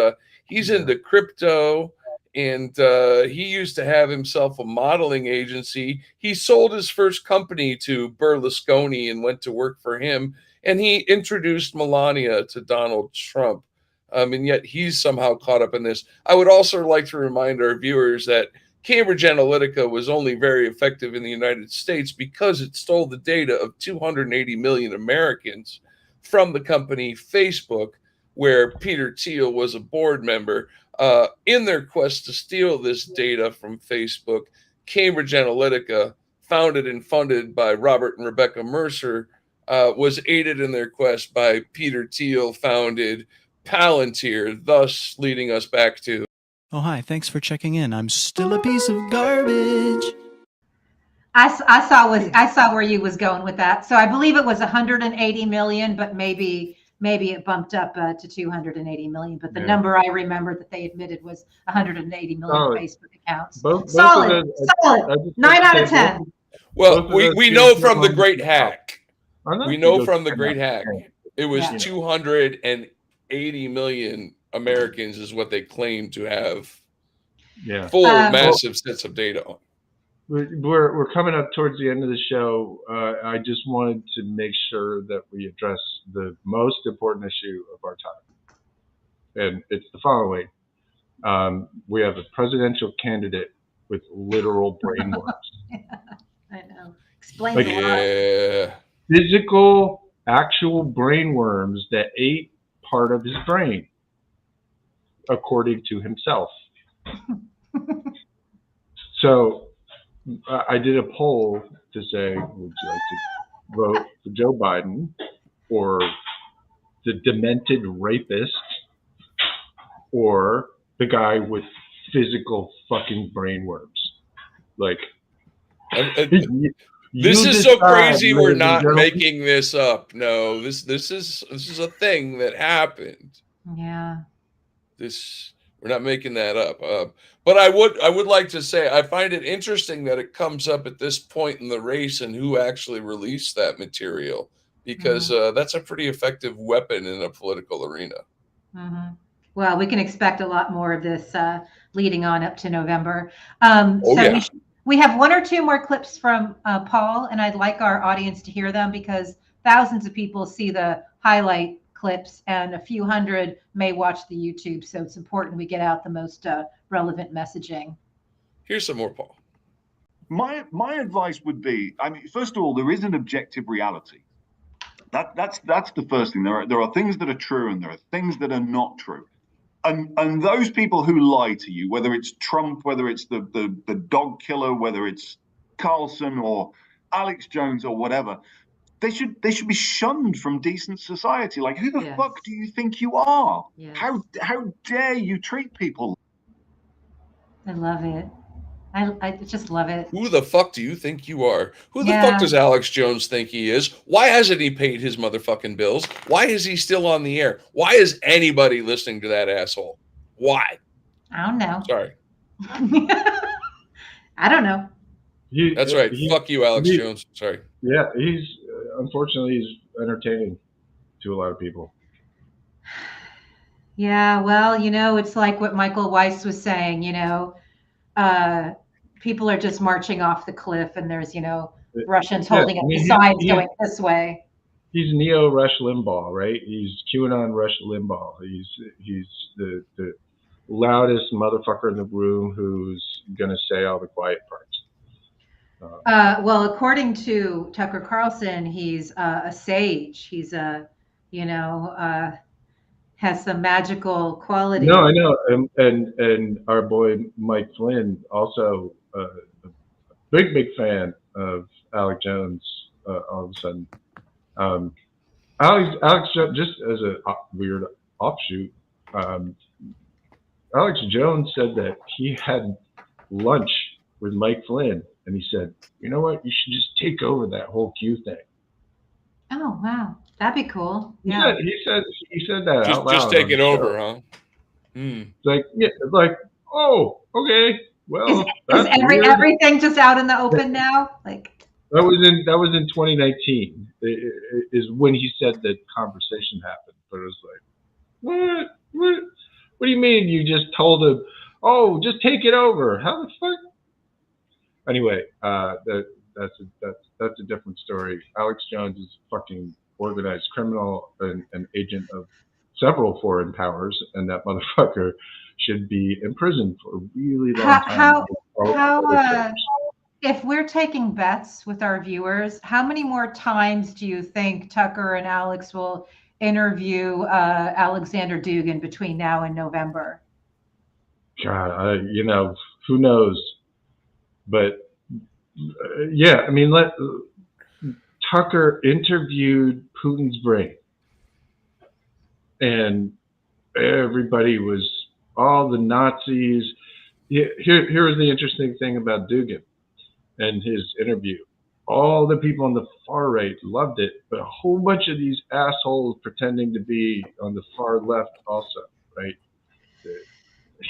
he's into crypto, and he used to have himself a modeling agency. He sold his first company to Berlusconi and went to work for him. And he introduced Melania to Donald Trump. And yet he's somehow caught up in this. I would also like to remind our viewers that Cambridge Analytica was only very effective in the United States because it stole the data of 280 million Americans from the company Facebook, where Peter Thiel was a board member. In their quest to steal this data from Facebook, Cambridge Analytica, founded and funded by Robert and Rebecca Mercer, was aided in their quest by Peter Thiel founded Palantir, thus leading us back to
Oh, hi. Thanks for checking in. I'm still a piece of garbage.
I saw where you was going with that. So I believe it was 180 million, but maybe it bumped up to 280 million. But the number I remember that they admitted was 180 million Facebook accounts. Solid. 9 out of 10.
Well, we know from the Great Hack. We know from the Great Hack. It was 280 million Americans is what they claim to have full massive sets of data on.
We're coming up towards the end of the show. I just wanted to make sure that we address the most important issue of our time. And it's the following. We have a presidential candidate with literal brain worms.
I know. Explain it.
Physical, actual brain worms that ate part of his brain, according to himself. So I did a poll to say, would you like to vote for Joe Biden or the demented rapist or the guy with physical fucking brain worms? Like,
this is so crazy. We're not making this up. No, this is a thing that happened.
Yeah.
We're not making that up. But I would like to say I find it interesting that it comes up at this point in the race and who actually released that material, because that's a pretty effective weapon in a political arena.
Mm-hmm. Well, we can expect a lot more of this leading on up to November. We have one or two more clips from Paul, and I'd like our audience to hear them because thousands of people see the highlight clips and a few hundred may watch the YouTube. So it's important we get out the most relevant messaging.
Here's some more, Paul.
My advice would be, I mean, first of all, there is an objective reality. That's the first thing. There are things that are true and there are things that are not true. And those people who lie to you, whether it's Trump, whether it's the dog killer, whether it's Carlson or Alex Jones or whatever, they should be shunned from decent society. Like, who the fuck do you think you are? Yes. How dare you treat people?
I love it. I just love it.
Who the fuck do you think you are? Who the fuck does Alex Jones think he is? Why hasn't he paid his motherfucking bills? Why is he still on the air? Why is anybody listening to that asshole? Why?
I don't know.
Sorry.
I don't know.
That's right. Fuck you, Alex Jones. Sorry.
Yeah, unfortunately, he's entertaining to a lot of people.
Yeah, well, it's like what Michael Weiss was saying, people are just marching off the cliff and there's, Russians holding up the signs going this way.
He's Neo Rush Limbaugh, right? He's QAnon Rush Limbaugh. He's the loudest motherfucker in the room who's going to say all the quiet parts.
Well, according to Tucker Carlson, he's a sage. He's has some magical quality.
No, I know. And our boy Mike Flynn, also a big fan of Alex Jones. All of a sudden, Alex Jones, just as a weird offshoot, Alex Jones said that he had lunch with Mike Flynn, and he said, "You know what? You should just take over that whole Q thing."
Oh wow, that'd be cool. Yeah,
he said that
just,
out loud.
Just take it over, huh?
Like, oh, okay. Well,
is everything just out in the open now? Like
that was in 2019 is when he said that conversation happened. But it was like, what do you mean you just told him? Oh, just take it over. How the fuck? Anyway, that's a different story. Alex Jones is a fucking organized criminal and an agent of several foreign powers, and that motherfucker should be imprisoned for a really long time.
If we're taking bets with our viewers, how many more times do you think Tucker and Alex will interview Alexander Dugin between now and November?
God, who knows? But yeah, I mean, Tucker interviewed Putin's brain, and everybody was all the Nazis. Here was the interesting thing about Dugin and his interview. All the people on the far right loved it, but a whole bunch of these assholes pretending to be on the far left also, right? The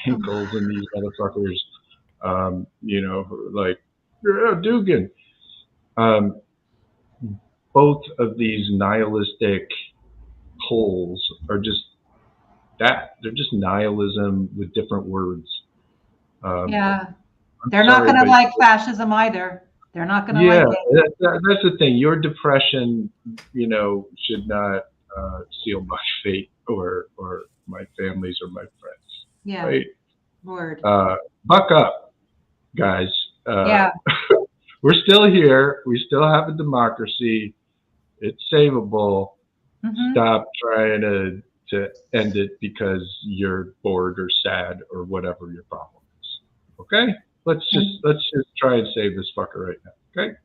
Hinkles and these motherfuckers, like, yeah, Dugin. Both of these nihilistic holes are just that. They're just nihilism with different words.
They're not going to like fascism either. They're not going to like it.
That's the thing. Your depression, should not seal my fate or my family's or my friends.
Yeah.
Right?
Word.
Buck up, guys. We're still here. We still have a democracy. It's savable.
Mm-hmm.
Stop trying to end it because you're bored or sad or whatever your problem is. Okay? Let's just try and save this fucker right now. Okay?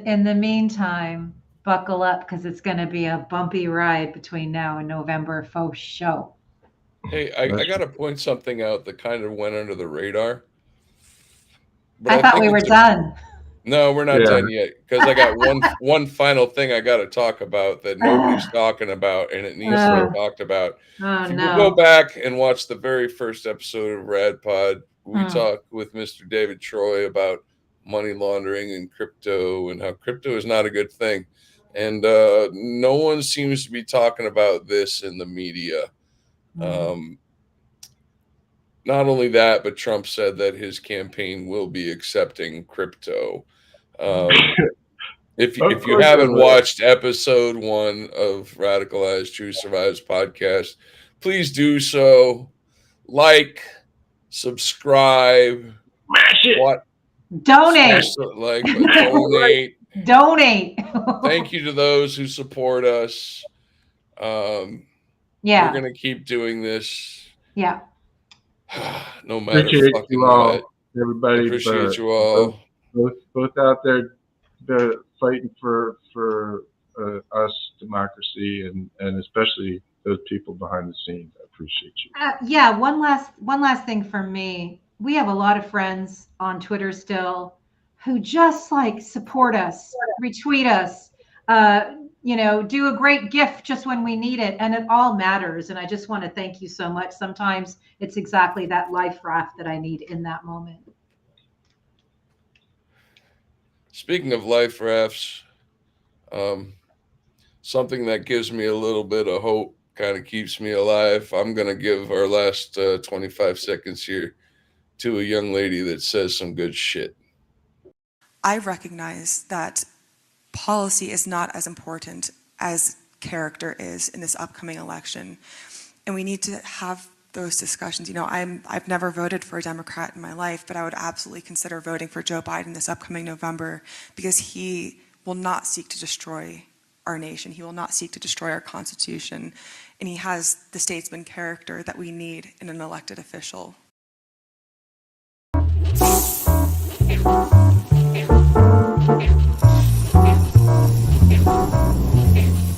In the meantime, buckle up because it's going to be a bumpy ride between now and November for show.
Hey, I got to point something out that kind of went under the radar.
But I thought we were done.
No, we're not done yet because I got one final thing I got to talk about that nobody's talking about, and it needs to be talked about. If you go back and watch the very first episode of Rad Pod, we talked with Mr. David Troy about money laundering and crypto and how crypto is not a good thing. And no one seems to be talking about this in the media. Not only that, but Trump said that his campaign will be accepting crypto. If you haven't watched episode 1 of Radicalized True Survives podcast, please do so. Like, subscribe,
donate.
Donate. Thank you to those who support us. We're gonna keep doing this.
Yeah.
No matter
appreciate
fucking
you all,
what.
everybody.
Appreciate you all.
Both out there fighting for us, democracy, and especially those people behind the scenes. I appreciate you.
One last thing from me. We have a lot of friends on Twitter still who just support us, retweet us, do a great gift just when we need it, and it all matters. And I just want to thank you so much. Sometimes it's exactly that life raft that I need in that moment.
Speaking of life rafts, something that gives me a little bit of hope, kind of keeps me alive. I'm going to give our last 25 seconds here to a young lady that says some good shit.
I recognize that policy is not as important as character is in this upcoming election. And we need to have those discussions. I've never voted for a Democrat in my life, but I would absolutely consider voting for Joe Biden this upcoming November because he will not seek to destroy our nation. He will not seek to destroy our Constitution. And he has the statesman character that we need in an elected official.